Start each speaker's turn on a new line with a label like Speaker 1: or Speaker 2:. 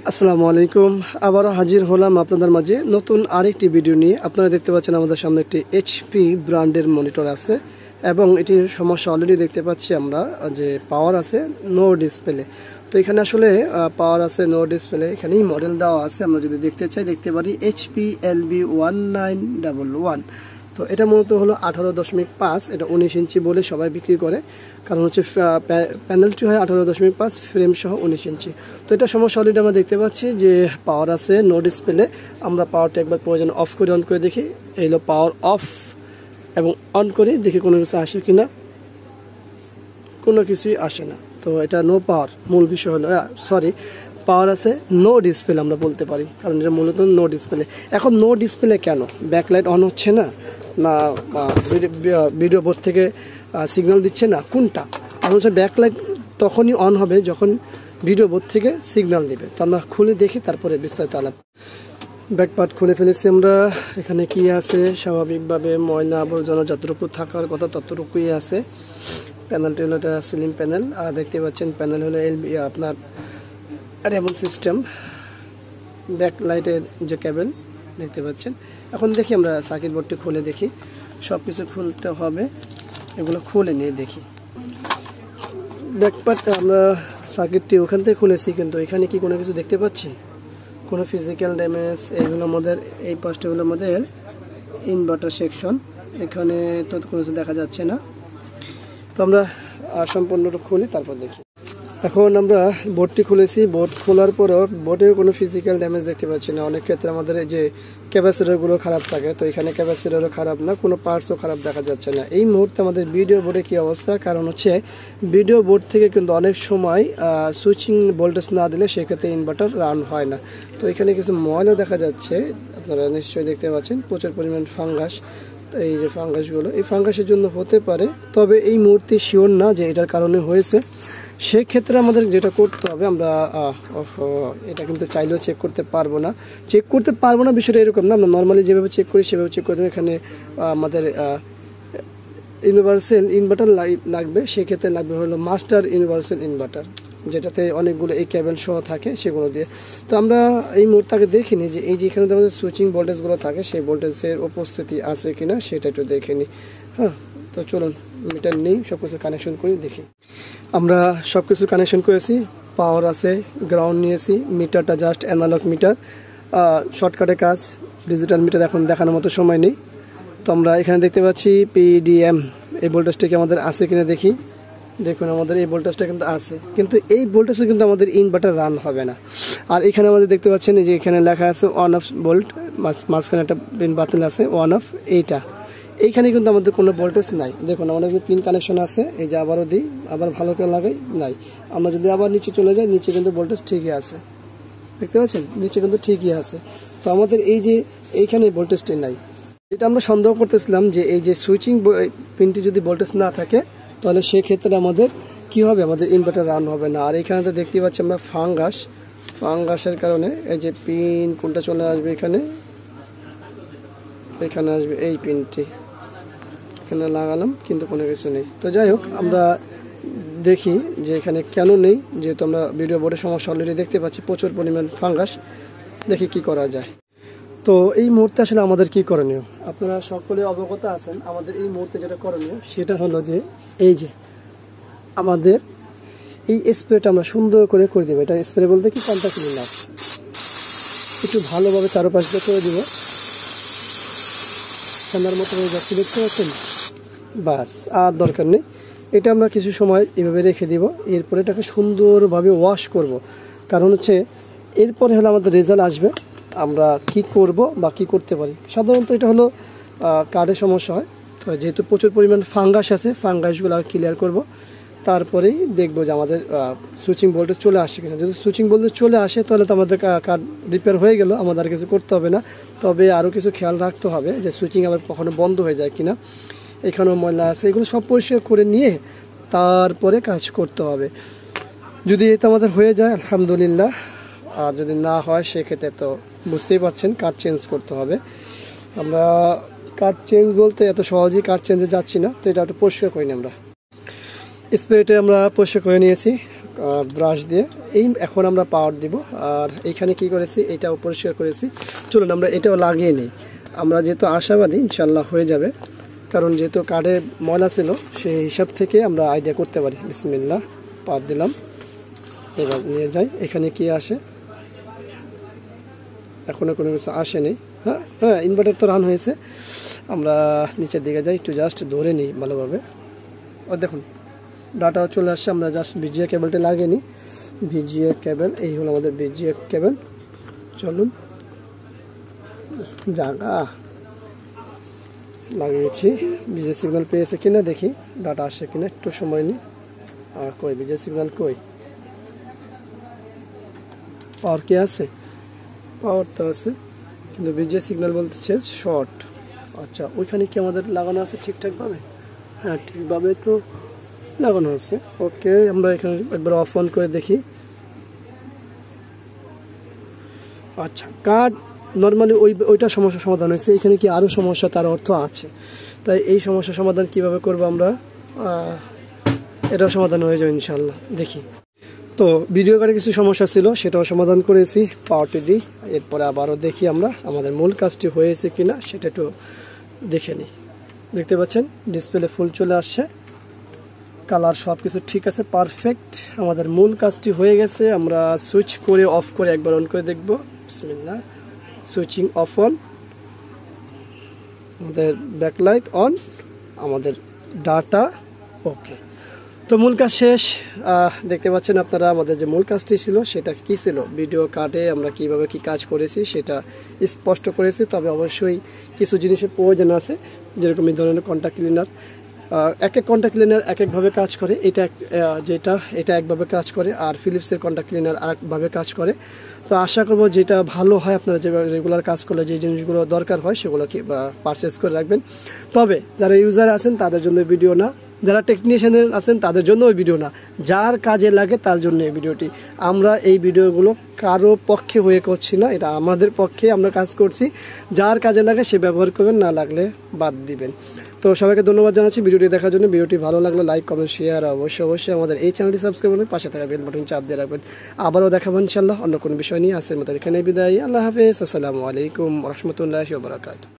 Speaker 1: আসসালামু আলাইকুম। আবারও হাজির হলাম আপনাদের মাঝে নতুন আরেকটি ভিডিও নিয়ে। আপনারা দেখতে পাচ্ছেন আমাদের সামনে একটি এইচপি ব্র্যান্ডের মনিটর আছে এবং এটির সমস্যা অলরেডি দেখতে পাচ্ছি আমরা যে পাওয়ার আছে নো ডিসপ্লে। তো এখানে আসলে পাওয়ার আছে নো ডিসপ্লে, এখানেই মডেল দেওয়া আছে। আমরা যদি দেখতে চাই দেখতে পারি HP LB1911। তো এটা মূলত হলো 18.5, এটা 19 ইঞ্চি বলে সবাই বিক্রি করে, কারণ হচ্ছে প্যানেলটি হয় 18.5, ফ্রেম সহ 19 ইঞ্চি। তো এটা সমস্যা অলরেডি আমরা দেখতে পাচ্ছি যে পাওয়ার আছে নো ডিসপ্লে। আমরা পাওয়ারটা একবার প্রয়োজন অফ করে অন করে দেখি। এই হলো পাওয়ার অফ এবং অন করে দেখি কোনো কিছু আসে কিনা। কোনো কিছুই আসে না। তো এটা নো পাওয়ার। মূল বিষয় হলো পাওয়ার আছে নো ডিসপ্লে আমরা বলতে পারি, কারণ এটা মূলত নো ডিসপ্লে। এখন নো ডিসপ্লে কেন? ব্যাকলাইট অন হচ্ছে না, না ভিডিও বোর্ড থেকে সিগন্যাল দিচ্ছে না, কোনটা? কারণ হচ্ছে ব্যাকলাইট তখনই অন হবে যখন ভিডিও বোর্ড থেকে সিগন্যাল দিবে। তো আমরা খুলে দেখি, তারপরে বিস্তারিত আলাপ। ব্যাক পার্ট খুলে ফেলেছি আমরা। এখানে কি আছে? স্বাভাবিকভাবে ময়লা আবর্জনা যতটুকু থাকার কথা ততটুকুই আছে। প্যানেলটি হলো এটা সিলিং প্যানেল, আর দেখতে পাচ্ছেন প্যানেল হলো আপনার রেমন সিস্টেম, ব্যাক লাইটের যে কেবল দেখতে পাচ্ছেন। এখন দেখি আমরা সার্কিট বোর্ডটি খুলে দেখি। সব কিছু খুলতে হবে, এগুলো খুলে নিয়ে দেখি। ব্যাক পার্ট আমরা সার্কিটটি ওখান থেকে খুলেছি, কিন্তু এখানে কি কোনো কিছু দেখতে পাচ্ছি? কোনো ফিজিক্যাল ড্যামেজ? এইগুলো আমাদের এই পাশটা হলো আমাদের ইনভার্টার সেকশন, এখানে তো কোনো কিছু দেখা যাচ্ছে না। তো আমরা সম্পূর্ণটা খুলি, তারপর দেখি। এখন আমরা বোর্ডটি খুলেছি। বোর্ড খোলার পরও বোর্ডের কোনো ফিজিক্যাল ড্যামেজ দেখতে পাচ্ছি না। অনেক ক্ষেত্রে আমাদের এই যে ক্যাপাসিটরগুলো খারাপ থাকে, তো এখানে ক্যাপাসিটরও খারাপ না, কোনো পার্টসও খারাপ দেখা যাচ্ছে না। এই মুহূর্তে আমাদের ভিডিও বোর্ডে কী অবস্থা? কারণ হচ্ছে ভিডিও বোর্ড থেকে কিন্তু অনেক সময় সুইচিং ভোল্টেজ না দিলে সেক্ষেত্রে ইনভার্টার রান হয় না। তো এখানে কিছু ময়লা দেখা যাচ্ছে, আপনারা নিশ্চয়ই দেখতে পাচ্ছেন, প্রচুর পরিমাণ ফাঙ্গাস। তো এই যে ফাঙ্গাসগুলো, এই ফাঙ্গাসের জন্য হতে পারে, তবে এই মুহূর্তে শিওর না যে এটার কারণে হয়েছে। সেক্ষেত্রে আমাদের যেটা করতে হবে, আমরা এটা কিন্তু চাইলেও চেক করতে পারবো না। বিষয়টা এরকম না, আমরা নর্মালি যেভাবে চেক করি সেভাবে চেক করতে হবে। এখানে আমাদের ইউনিভার্সাল ইনভার্টার লাগবে, সেক্ষেত্রে লাগবে হলো মাস্টার ইউনিভার্সাল ইনভার্টার, যেটাতে অনেকগুলো এই কেবল সহ থাকে, সেগুলো দিয়ে। তো আমরা এই মুহূর্তে আগে দেখিনি যে এই যে এখানে আমাদের সুইচিং ভোল্টেজগুলো থাকে, সেই ভোল্টেজের উপস্থিতি আছে কিনা সেটা একটু দেখে নিই। হ্যাঁ, তো চলুন মিটার নেই, সব কিছু কানেকশন করি দেখি। আমরা সব কিছু কানেকশন করেছি, পাওয়ার আছে, গ্রাউন্ড নিয়েছি। মিটারটা জাস্ট অ্যানালগ মিটার, শর্টকাটে কাজ। ডিজিটাল মিটার এখন দেখানোর মতো সময় নেই। তো আমরা এখানে দেখতে পাচ্ছি PDM, এই ভোল্টেজটা কি আমাদের আছে কিনা দেখি। দেখুন আমাদের এই ভোল্টেজটা কিন্তু আছে, কিন্তু এই ভোল্টেজে কিন্তু আমাদের ইনভার্টার রান হবে না। আর এখানে আমাদের দেখতে পাচ্ছেন যে এখানে লেখা আছে অন অফ ভোল্ট, মাঝখানে একটা পিন বাতিল আছে অন অফ, এইখানে কিন্তু আমাদের কোনো ভোল্টেজ নাই। দেখুন আমাদের পিন কানেকশন আছে, এই যে আবারও দিই, আবার ভালো করে লাগাই, নাই। আমরা যদি আবার নিচে চলে যাই, নিচে কিন্তু ভোল্টেজ ঠিকই আছে, দেখতে পাচ্ছেন নিচে কিন্তু ঠিকই আছে। তো আমাদের এই যে এইখানে ভোল্টেজটি নাই। এটা আমরা সন্দেহ করতেছিলাম যে এই যে সুইচিং পিনটি যদি ভোল্টেজ না থাকে, তাহলে সেক্ষেত্রে আমাদের কি হবে? আমাদের ইনভার্টার রান হবে না। আর এখানে তো দেখতে পাচ্ছি আমরা ফাঙ্গাসের কারণে এই যে পিন কোনটা চলে আসবে, এখানে আসবে এই পিনটি, এখানে লাগালাম কিন্তু কোনো কিছু নেই। তো যাই হোক, আমরা দেখি যে এখানে কেন নেই, যেহেতু আমরা ভিডিও বোর্ডের সমস্যা অলরেডি দেখতে পাচ্ছি, প্রচুর পরিমাণ ফাঙ্গাস। দেখি কি করা যায়। তো এই মুহূর্তে আসলে আমাদের কি করণীয়, আপনারা সকলে অবগত আছেন। আমাদের এই মুহূর্তে যেটা করণীয় সেটা হলো যে এই যে আমাদের এই স্প্রেটা আমরা সুন্দর করে দেবো। এটা স্প্রে বলতে কি, কন্টাক্ট ক্লিনার, একটু ভালোভাবে চারপাশে করে দিব। ঠান্ডার মতো হয়ে যাচ্ছে, দেখতে পাচ্ছেন, বাস আর দরকার নেই। এটা আমরা কিছু সময় এভাবে রেখে দিব, এরপরে এটাকে সুন্দরভাবে ওয়াশ করব। কারণ হচ্ছে এরপরে হলো আমাদের রেজাল্ট আসবে আমরা কি করব বা কি করতে পারি। সাধারণত এটা হলো কার্ডের সমস্যা হয়, তো যেহেতু প্রচুর পরিমাণ ফাঙ্গাস আছে, ফাঙ্গাসগুলো ক্লিয়ার করব, তারপরেই দেখবো যে আমাদের সুইচিং ভোল্টেজ চলে আসে কিনা। যদি সুইচিং ভোল্টেজ চলে আসে তাহলে তো আমাদের কার্ড রিপেয়ার হয়ে গেল, আমাদের আর কিছু করতে হবে না। তবে আরও কিছু খেয়াল রাখতে হবে যে সুইচিং আবার কখনো বন্ধ হয়ে যায় কিনা, এখানেও ময়লা আছে, এগুলো সব পরিষ্কার করে নিয়ে তারপরে কাজ করতে হবে। যদি এটা আমাদের হয়ে যায় আলহামদুলিল্লাহ, আর যদি না হয় সেক্ষেত্রে তো বুঝতেই পারছেন কার্ড চেঞ্জ করতে হবে। আমরা কার্ড চেঞ্জ বলতে এত সহজেই কার্ড চেঞ্জে যাচ্ছি না, তো এটা একটু পরিষ্কার করি না আমরা। স্প্রেটা আমরা পরিষ্কার করে নিয়েছি ব্রাশ দিয়ে। এখন আমরা পাওয়ার দিব। আর এইখানে কি করেছি, এটাও পরিষ্কার করেছি। চলুন আমরা এটাও লাগিয়ে নিই। আমরা যেহেতু আশাবাদী ইনশাল্লাহ হয়ে যাবে, কারণ যেহেতু কার্ডে ময়লা ছিল সেই হিসাব থেকে আমরা আইডিয়া করতে পারি। বিসমিল্লাহ, পাওয়ার দিলাম। এবার নিয়ে যাই। এখানে কি আসে, এখনো কোনো কিছু আসেনি। হ্যাঁ, ইনভার্টার তো রান হয়েছে। আমরা নিচের দিকে যাই, একটু জাস্ট ধরে নিই ভালোভাবে। ও দেখুন ডাটাও চলে আসছে। আমরা জাস্ট ভিজিএ কেবলটা লাগিয়ে নিই। ভিজিএ কেবল, এই হলো আমাদের ভিজিএ কেবল। চলুন, জায়গা লাগিয়েছি। ভিজিএ সিগন্যাল পেয়েছে কিনা দেখি, ডাটা আসে কিনা, একটু সময় নিই। কই ভিজিএ সিগন্যাল কই, পাওয়ার কি আছে? পাওয়ার তো আছে, কিন্তু ভিজিএ সিগন্যাল বলতেছে শর্ট। আচ্ছা, ওইখানে কি আমাদের লাগানো আছে ঠিকঠাকভাবে? হ্যাঁ, ঠিকভাবে তো লাগানো আছে। ওকে, আমরা এখানে একবার অফ অন করে দেখি। আচ্ছা, কার্ড নর্মালি ওইটা সমস্যা সমাধান হয়েছে। এখানে কি আরও সমস্যা, তার অর্থ আছে। তাই এই সমস্যা সমাধান কিভাবে করবো আমরা, এটা সমাধান হয়ে যাবে ইনশাল্লাহ। দেখি। তো ভিডিও কার্ডে কিছু সমস্যা ছিল, সেটাও সমাধান করেছি। পাওয়ারটি দিই, এরপরে আবারও দেখি আমরা আমাদের মূল কাজটি হয়েছে কিনা সেটা একটু দেখে নিই। দেখতে পাচ্ছেন ডিসপ্লে ফুল চলে আসছে, কালার সব কিছু ঠিক আছে, পারফেক্ট। আমাদের মূল কাজটি হয়ে গেছে। আমরা সুইচ করে অফ করে একবার অন করে দেখব। বিসমিল্লাহ, সুইচিং অফ অন, আমাদের ব্যাকলাইট অন, আমাদের ডাটা ওকে। তো মূল কাজ শেষ। দেখতে পাচ্ছেন আপনারা আমাদের যে মূল কাজটি ছিল সেটা কি ছিল, ভিডিও কার্ডে আমরা কিভাবে কি কাজ করেছি সেটা স্পষ্ট করেছি। তবে অবশ্যই কিছু জিনিসের প্রয়োজন আছে, যেরকম এই ধরনের কন্টাক্ট ক্লিনার। এক এক কন্টাক্ট ক্লিনার এক একভাবে কাজ করে। এটা একভাবে কাজ করে, আর ফিলিপসের কন্টাক্ট ক্লিনার আরেকভাবে কাজ করে। তো আশা করবো যেটা ভালো হয়, আপনারা যে রেগুলার কাজ করলে যে জিনিসগুলো দরকার হয় সেগুলোকে পারচেস করে রাখবেন। তবে যারা ইউজার আছেন তাদের জন্য ভিডিও না, যারা টেকনিশিয়ানের আছেন তাদের জন্য ওই ভিডিও না, যার কাজে লাগে তার জন্য এই ভিডিওটি। আমরা এই ভিডিওগুলো কারো পক্ষে হয়ে করছি না, এটা আমাদের পক্ষে আমরা কাজ করছি। যার কাজে লাগে সে ব্যবহার করবেন, না লাগলে বাদ দিবেন। তো সবাইকে ধন্যবাদ জানাচ্ছি ভিডিওটি দেখার জন্য। ভিডিওটি ভালো লাগলে লাইক, কমেন্ট, শেয়ার, অবশ্যই আমাদের এই চ্যানেলটি সাবস্ক্রাইব করে পাশে থাকা বেল বাটন চাপ দিয়ে রাখবেন। আবারও দেখাবো ইনশাল্লাহ অন্য কোনো বিষয় নিয়ে। আজকের মতো এখানে বিদায়। আল্লাহ হাফেজ, আসসালামু আলাইকুম রহমতুল্লাহি ওয়া বারাকাতুহু।